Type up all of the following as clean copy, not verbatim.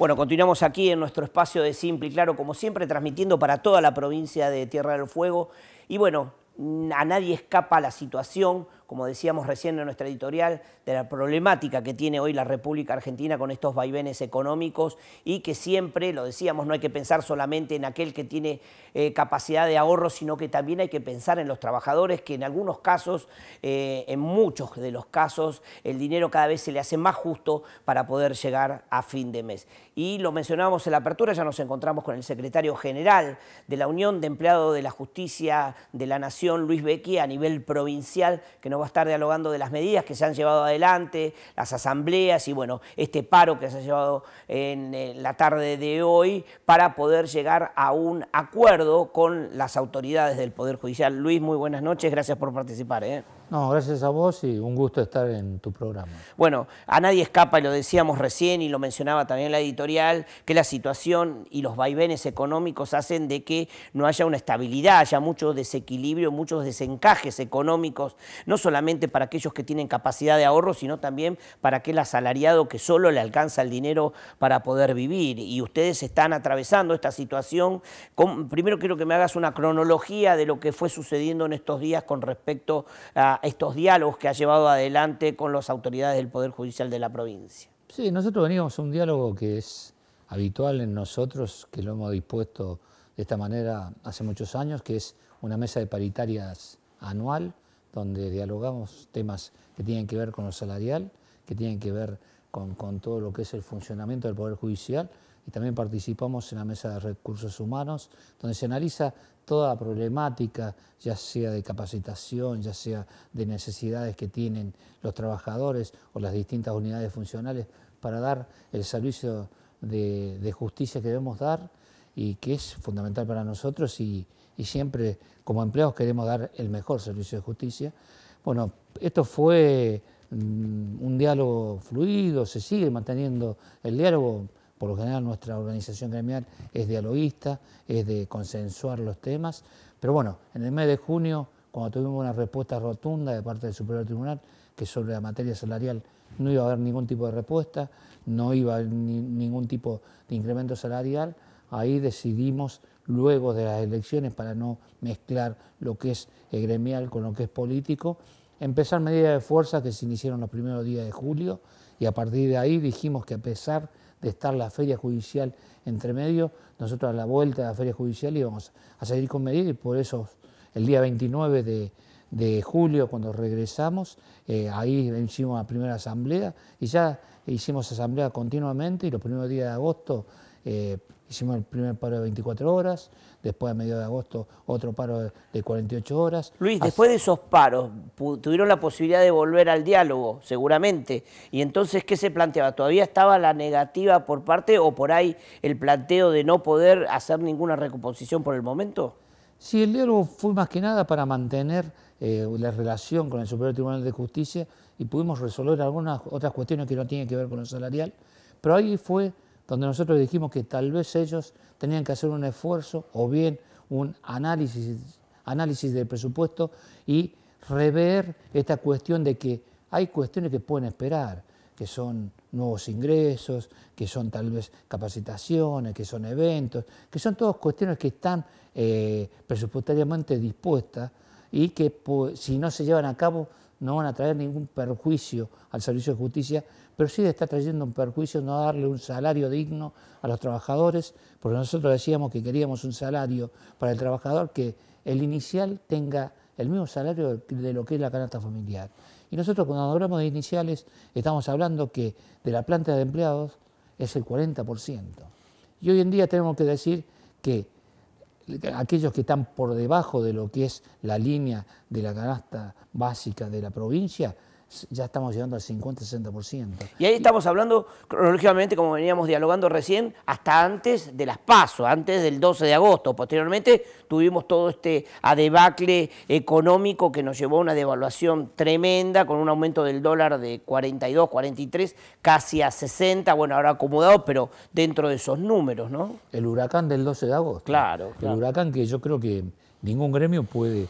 Bueno, continuamos aquí en nuestro espacio de Simple y Claro, como siempre, transmitiendo para toda la provincia de Tierra del Fuego. Y bueno, a nadie escapa la situación, como decíamos recién en nuestra editorial, de la problemática que tiene hoy la República Argentina con estos vaivenes económicos y que siempre, lo decíamos, no hay que pensar solamente en aquel que tiene capacidad de ahorro, sino que también hay que pensar en los trabajadores, que en algunos casos, en muchos de los casos, el dinero cada vez se le hace más justo para poder llegar a fin de mes. Y lo mencionábamos en la apertura, ya nos encontramos con el secretario general de la Unión de Empleados de la Justicia de la Nación, Luis Becchi, a nivel provincial, que nos va a estar dialogando de las medidas que se han llevado adelante, las asambleas y bueno, este paro que se ha llevado en la tarde de hoy para poder llegar a un acuerdo con las autoridades del Poder Judicial. Luis, muy buenas noches, gracias por participar. No, gracias a vos y un gusto estar en tu programa. Bueno, a nadie escapa, y lo decíamos recién y lo mencionaba también la editorial, que la situación y los vaivenes económicos hacen de que no haya una estabilidad, haya mucho desequilibrio, muchos desencajes económicos, no solamente para aquellos que tienen capacidad de ahorro, sino también para aquel asalariado que solo le alcanza el dinero para poder vivir. Y ustedes están atravesando esta situación. Primero quiero que me hagas una cronología de lo que fue sucediendo en estos días con respecto a estos diálogos que ha llevado adelante con las autoridades del Poder Judicial de la provincia. Sí, nosotros veníamos a un diálogo que es habitual en nosotros, que lo hemos dispuesto de esta manera hace muchos años, que es una mesa de paritarias anual, donde dialogamos temas que tienen que ver con lo salarial, que tienen que ver con todo lo que es el funcionamiento del Poder Judicial, y también participamos en la mesa de recursos humanos, donde se analiza toda la problemática, ya sea de capacitación, ya sea de necesidades que tienen los trabajadores o las distintas unidades funcionales para dar el servicio de justicia que debemos dar y que es fundamental para nosotros y siempre como empleados queremos dar el mejor servicio de justicia. Bueno, esto fue un diálogo fluido, se sigue manteniendo el diálogo. Por lo general nuestra organización gremial es dialoguista, es de consensuar los temas, pero bueno, en el mes de junio, cuando tuvimos una respuesta rotunda de parte del Superior Tribunal, que sobre la materia salarial no iba a haber ningún tipo de respuesta, no iba a haber ningún tipo de incremento salarial, ahí decidimos, luego de las elecciones, para no mezclar lo que es gremial con lo que es político, empezar medidas de fuerza que se iniciaron los primeros días de julio, y a partir de ahí dijimos que a pesar de estar la feria judicial entre medio, nosotros a la vuelta de la feria judicial íbamos a seguir con medidas y por eso el día 29 de julio, cuando regresamos, ahí hicimos la primera asamblea y ya hicimos asamblea continuamente y los primeros días de agosto hicimos el primer paro de 24 horas, después a mediados de agosto otro paro de 48 horas. Luis, después de esos paros, tuvieron la posibilidad de volver al diálogo, seguramente, y entonces, ¿qué se planteaba? ¿Todavía estaba la negativa por parte o por ahí el planteo de no poder hacer ninguna recomposición por el momento? Sí, el diálogo fue más que nada para mantener la relación con el Superior Tribunal de Justicia y pudimos resolver algunas otras cuestiones que no tienen que ver con lo salarial, pero ahí fue donde nosotros dijimos que tal vez ellos tenían que hacer un esfuerzo o bien un análisis del presupuesto y rever esta cuestión de que hay cuestiones que pueden esperar, que son nuevos ingresos, que son tal vez capacitaciones, que son eventos, que son todas cuestiones que están presupuestariamente dispuestas y que si no se llevan a cabo no van a traer ningún perjuicio al servicio de justicia, pero sí está trayendo un perjuicio no darle un salario digno a los trabajadores, porque nosotros decíamos que queríamos un salario para el trabajador que el inicial tenga el mismo salario de lo que es la canasta familiar. Y nosotros cuando hablamos de iniciales estamos hablando que de la planta de empleados es el 40%. Y hoy en día tenemos que decir que aquellos que están por debajo de lo que es la línea de la canasta básica de la provincia, ya estamos llegando al 50-60%. Y ahí estamos hablando cronológicamente, como veníamos dialogando recién, hasta antes de las PASO, antes del 12 de agosto. Posteriormente tuvimos todo este adebacle económico que nos llevó a una devaluación tremenda, con un aumento del dólar de 42, 43, casi a 60, bueno, ahora acomodado, pero dentro de esos números, ¿no? El huracán del 12 de agosto. Claro. El huracán que yo creo que ningún gremio puede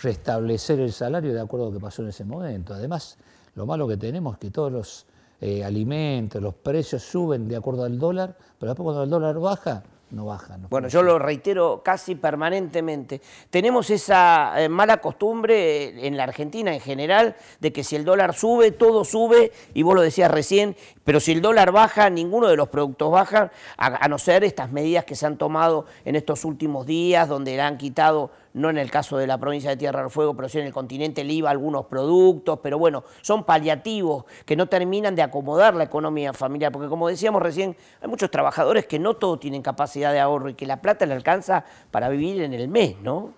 restablecer el salario de acuerdo a lo que pasó en ese momento. Además, lo malo que tenemos es que todos alimentos, los precios suben de acuerdo al dólar, pero después cuando el dólar baja, no bajan. Bueno, yo lo reitero casi permanentemente. Tenemos esa mala costumbre en la Argentina en general de que si el dólar sube, todo sube, y vos lo decías recién, pero si el dólar baja, ninguno de los productos baja, a no ser estas medidas que se han tomado en estos últimos días, donde le han quitado, no en el caso de la provincia de Tierra del Fuego, pero sí en el continente, el IVA a algunos productos, pero bueno, son paliativos que no terminan de acomodar la economía familiar, porque como decíamos recién, hay muchos trabajadores que no todos tienen capacidad de ahorro y que la plata le alcanza para vivir en el mes, ¿no?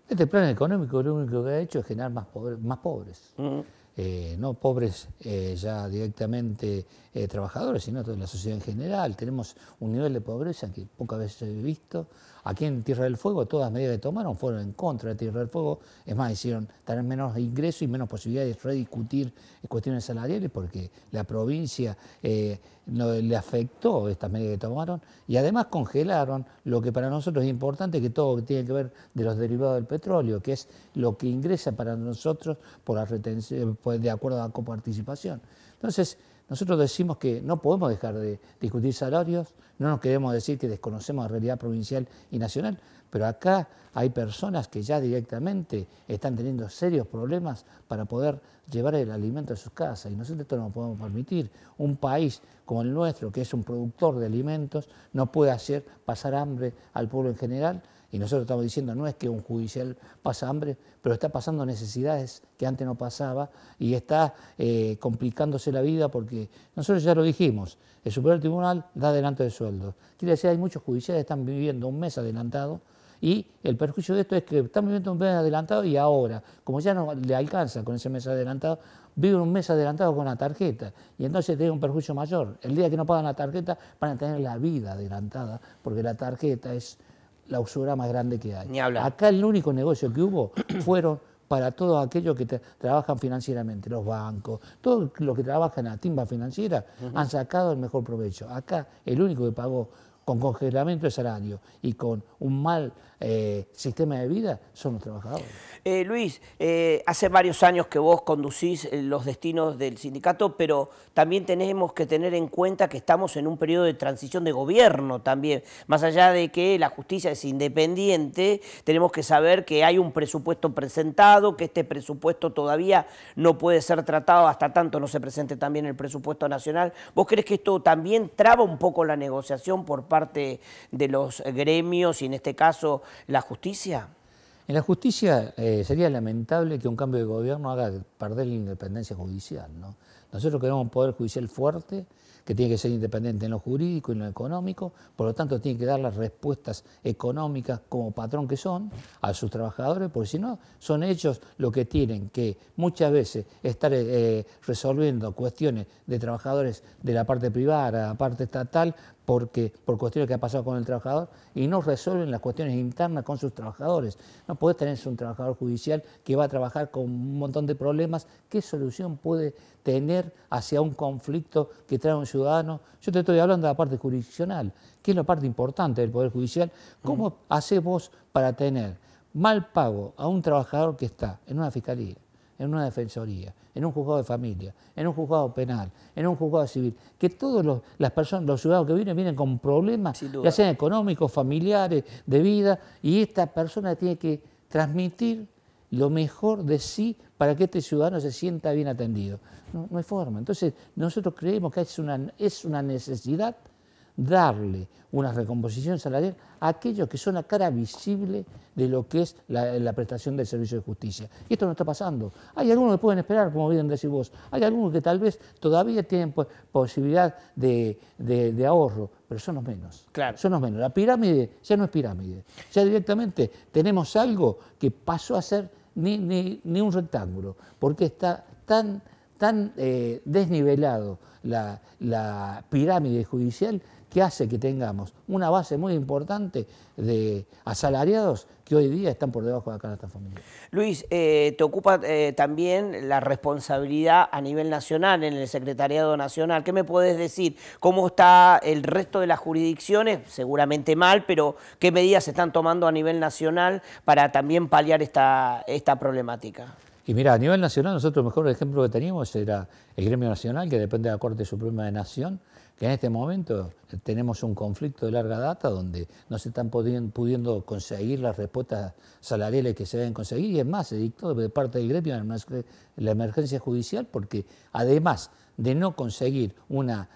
Este plan económico lo único que ha hecho es generar más pobres. No pobres ya directamente trabajadores, sino toda la sociedad en general. Tenemos un nivel de pobreza que pocas veces he visto. Aquí en Tierra del Fuego todas las medidas que tomaron fueron en contra de Tierra del Fuego. Es más, hicieron tener menos ingresos y menos posibilidades de rediscutir cuestiones salariales porque la provincia no, le afectó estas medidas que tomaron y además congelaron lo que para nosotros es importante, que todo tiene que ver de los derivados del petróleo, que es lo que ingresa para nosotros por la retención, de acuerdo a la coparticipación. Entonces, nosotros decimos que no podemos dejar de discutir salarios, no nos queremos decir que desconocemos la realidad provincial y nacional, pero acá hay personas que ya directamente están teniendo serios problemas para poder llevar el alimento a sus casas y nosotros esto no lo podemos permitir. Un país como el nuestro, que es un productor de alimentos, no puede hacer pasar hambre al pueblo en general. Y nosotros estamos diciendo, no es que un judicial pasa hambre, pero está pasando necesidades que antes no pasaba y está complicándose la vida porque nosotros ya lo dijimos, el Superior Tribunal da adelanto de sueldo. Quiere decir, hay muchos judiciales que están viviendo un mes adelantado y el perjuicio de esto es que están viviendo un mes adelantado y ahora, como ya no le alcanza con ese mes adelantado, viven un mes adelantado con la tarjeta y entonces tiene un perjuicio mayor. El día que no pagan la tarjeta van a tener la vida adelantada porque la tarjeta es la usura más grande que hay. Ni hablar. Acá el único negocio que hubo fueron para todos aquellos que trabajan financieramente, los bancos, todos los que trabajan en la timba financiera han sacado el mejor provecho. Acá el único que pagó con congelamiento de salario y con un mal sistema de vida son los trabajadores. Luis, hace varios años que vos conducís los destinos del sindicato, pero también tenemos que tener en cuenta que estamos en un periodo de transición de gobierno también. Más allá de que la justicia es independiente, tenemos que saber que hay un presupuesto presentado, que este presupuesto todavía no puede ser tratado hasta tanto no se presente también el presupuesto nacional. ¿Vos crees que esto también traba un poco la negociación por parte de los gremios y en este caso la justicia? En la justicia sería lamentable que un cambio de gobierno haga perder la independencia judicial, ¿no? Nosotros queremos un poder judicial fuerte, que tiene que ser independiente en lo jurídico y en lo económico, por lo tanto tiene que dar las respuestas económicas como patrón que son a sus trabajadores, porque si no son ellos los que tienen que muchas veces estar resolviendo cuestiones de trabajadores de la parte privada, la parte estatal, porque por cuestiones que ha pasado con el trabajador y no resuelven las cuestiones internas con sus trabajadores. No podés tener un trabajador judicial que va a trabajar con un montón de problemas. ¿Qué solución puede tener hacia un conflicto que trae un ciudadano? Yo te estoy hablando de la parte jurisdiccional, que es la parte importante del Poder Judicial. ¿Cómo hacés vos para tener mal pago a un trabajador que está en una fiscalía, en una defensoría, en un juzgado de familia, en un juzgado penal, en un juzgado civil, que todas las personas, los ciudadanos que vienen con problemas, ya sean económicos, familiares, de vida, y esta persona tiene que transmitir lo mejor de sí para que este ciudadano se sienta bien atendido? No hay forma. Entonces, nosotros creemos que es una necesidad darle una recomposición salarial a aquellos que son la cara visible de lo que es la prestación del servicio de justicia. Y esto no está pasando. Hay algunos que pueden esperar, como bien decís vos, hay algunos que tal vez todavía tienen posibilidad de ahorro, pero son los menos. Claro. Son los menos. La pirámide ya no es pirámide. Ya directamente tenemos algo que pasó a ser ni un rectángulo, porque está tan desnivelado la pirámide judicial que hace que tengamos una base muy importante de asalariados que hoy día están por debajo de la canasta familiar. Luis, te ocupa también la responsabilidad a nivel nacional, en el Secretariado Nacional. ¿Qué me podés decir? ¿Cómo está el resto de las jurisdicciones? Seguramente mal, pero ¿qué medidas se están tomando a nivel nacional para también paliar esta problemática? Y mira, a nivel nacional, nosotros el mejor ejemplo que teníamos era el Gremio Nacional, que depende de la Corte Suprema de Nación, que en este momento tenemos un conflicto de larga data donde no se están pudiendo conseguir las respuestas salariales que se deben conseguir, y es más, se dictó de parte del gremio la emergencia judicial, porque además de no conseguir una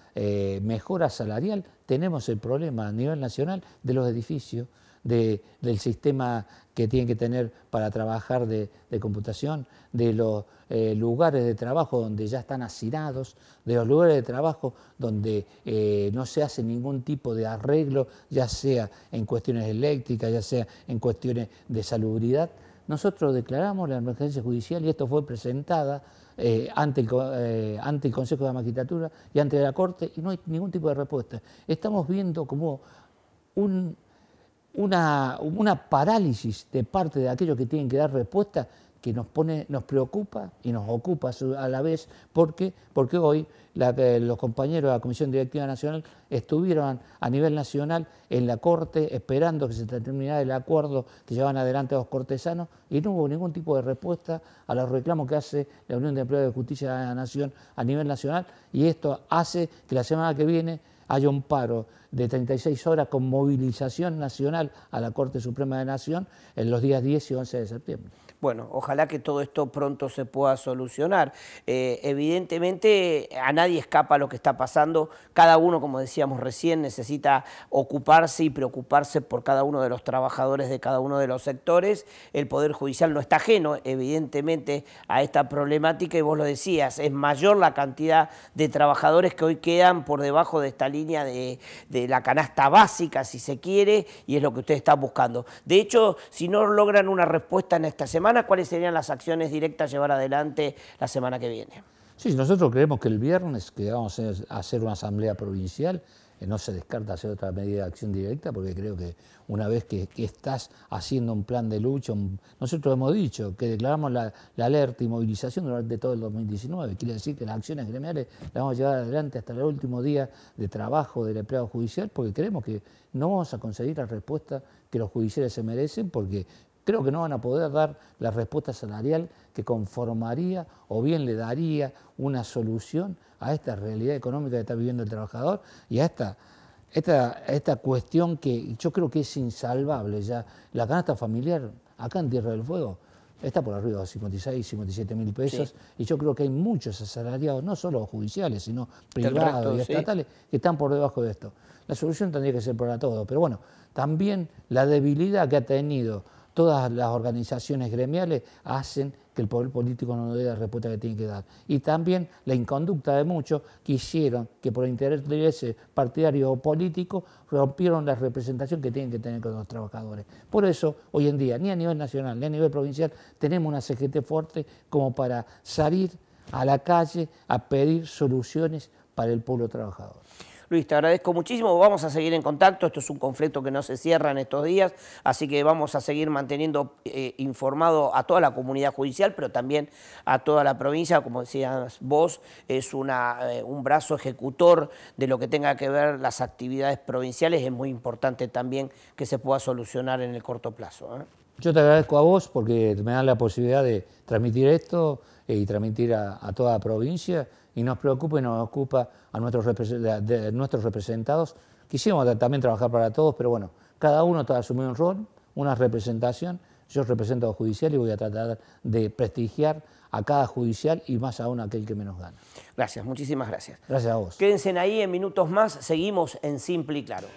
mejora salarial, tenemos el problema a nivel nacional de los edificios, del sistema que tienen que tener para trabajar de computación, de los lugares de trabajo donde ya están hacinados, de los lugares de trabajo donde no se hace ningún tipo de arreglo, ya sea en cuestiones eléctricas, ya sea en cuestiones de salubridad. Nosotros declaramos la emergencia judicial y esto fue presentada ante el Consejo de la Magistratura y ante la Corte, y no hay ningún tipo de respuesta. Estamos viendo como una parálisis de parte de aquellos que tienen que dar respuesta, que nos preocupa y nos ocupa a la vez, porque hoy los compañeros de la Comisión Directiva Nacional estuvieron a nivel nacional en la Corte esperando que se terminara el acuerdo que llevan adelante los cortesanos, y no hubo ningún tipo de respuesta a los reclamos que hace la Unión de Empleados de Justicia de la Nación a nivel nacional, y esto hace que la semana que viene haya un paro de 36 horas con movilización nacional a la Corte Suprema de Nación en los días 10 y 11 de septiembre. Bueno, ojalá que todo esto pronto se pueda solucionar. Evidentemente a nadie escapa lo que está pasando. Cada uno, como decíamos recién, necesita ocuparse y preocuparse por cada uno de los trabajadores de cada uno de los sectores. El Poder Judicial no está ajeno, evidentemente, a esta problemática, y vos lo decías, es mayor la cantidad de trabajadores que hoy quedan por debajo de esta línea de la canasta básica, si se quiere, y es lo que ustedes están buscando. De hecho, si no logran una respuesta en esta semana, ¿cuáles serían las acciones directas a llevar adelante la semana que viene? Sí, nosotros creemos que el viernes que vamos a hacer una asamblea provincial, no se descarta hacer otra medida de acción directa, porque creo que una vez que estás haciendo un plan de lucha, nosotros hemos dicho que declaramos la alerta y movilización durante todo el 2019, quiere decir que las acciones gremiales las vamos a llevar adelante hasta el último día de trabajo del empleado judicial, porque creemos que no vamos a conseguir la respuesta que los judiciales se merecen, porque creo que no van a poder dar la respuesta salarial que conformaría o bien le daría una solución a esta realidad económica que está viviendo el trabajador y a esta cuestión que yo creo que es insalvable ya. La canasta familiar acá en Tierra del Fuego está por arriba de 56, 57 mil pesos, sí. Y yo creo que hay muchos asalariados, no solo judiciales, sino privados y estatales, que están por debajo de esto. La solución tendría que ser para todos, pero bueno, también la debilidad que ha tenido todas las organizaciones gremiales hacen que el poder político no dé la respuesta que tiene que dar. Y también la inconducta de muchos que hicieron que por interés partidario o político rompieron la representación que tienen que tener con los trabajadores. Por eso, hoy en día, ni a nivel nacional ni a nivel provincial, tenemos una CGT fuerte como para salir a la calle a pedir soluciones para el pueblo trabajador. Luis, te agradezco muchísimo, vamos a seguir en contacto, esto es un conflicto que no se cierra en estos días, así que vamos a seguir manteniendo informado a toda la comunidad judicial, pero también a toda la provincia. Como decías vos, es un brazo ejecutor de lo que tenga que ver las actividades provinciales, es muy importante también que se pueda solucionar en el corto plazo, ¿eh? Yo te agradezco a vos porque me dan la posibilidad de transmitir esto y transmitir a toda la provincia, y nos preocupa y nos ocupa a nuestros representados. Quisimos también trabajar para todos, pero bueno, cada uno está asumiendo un rol, una representación. Yo represento a judicial y voy a tratar de prestigiar a cada judicial y más aún a aquel que menos gana. Gracias, muchísimas gracias. Gracias a vos. Quédense ahí, en minutos más seguimos en Simple y Claro.